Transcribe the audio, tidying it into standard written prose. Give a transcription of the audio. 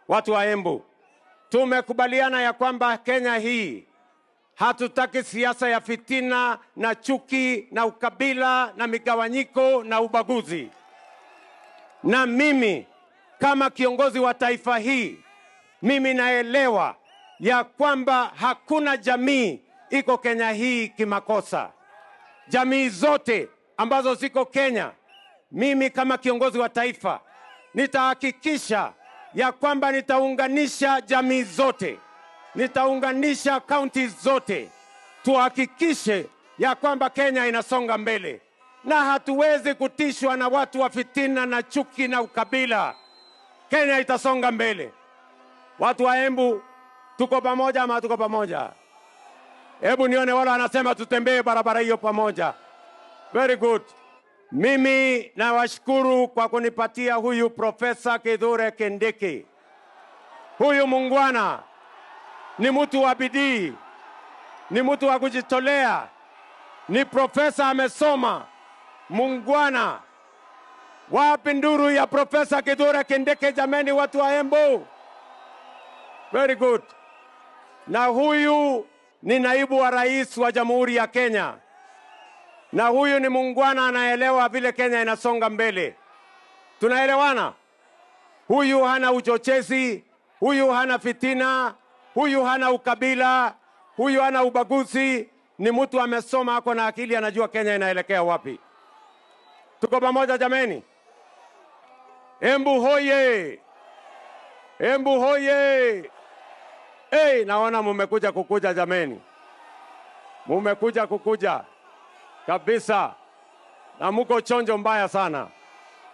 watu wa Embu, tumekubaliana ya kwamba Kenya hii hatutaki siasa ya fitina na chuki na ukabila na migawanyiko na ubaguzi. Na mimi kama kiongozi wa taifa hii, mimi naelewa ya kwamba hakuna jamii iko Kenya hii kimakosa. Jamii zote ambazo ziko Kenya, mimi kama kiongozi wa taifa nitahakikisha ya kwamba nitaunganisha jamii zote, nitaunganisha counties zote, tuhakikishe ya kwamba Kenya inasonga mbele, na hatuwezi kutishwa na watu wa fitina na chuki na ukabila. Kenya itasonga mbele. Watu wa Embu, tuko pamoja ama tuko pamoja? Hebu nione wale wanasema tutembee barabara hiyo pamoja. Very good. Mimi nawashukuru kwa kunipatia huyu Profesa Kithure Kindiki. Huyu mungwana ni mtu wa bidii, ni mtu wa kujitolea, ni profesa amesoma, mungwana. Wapi nduru ya Profesa Kithure Kindiki jameni, watu wa Embu? Very good. Na huyu ni naibu wa rais wa Jamhuri ya Kenya. Na huyu ni mungwana anaelewa vile Kenya inasonga mbele. Tunaelewana? Huyu hana uchochezi, huyu hana fitina, huyu hana ukabila, huyu hana ubaguzi, ni mtu amesoma, ako na akili, anajua Kenya inaelekea wapi. Tuko pamoja jameni? Embu hoye! Embu hoye! Naona mumekuja kukuja jameni. Mumekuja kukuja kabisa. Na muko chonjo mbaya sana.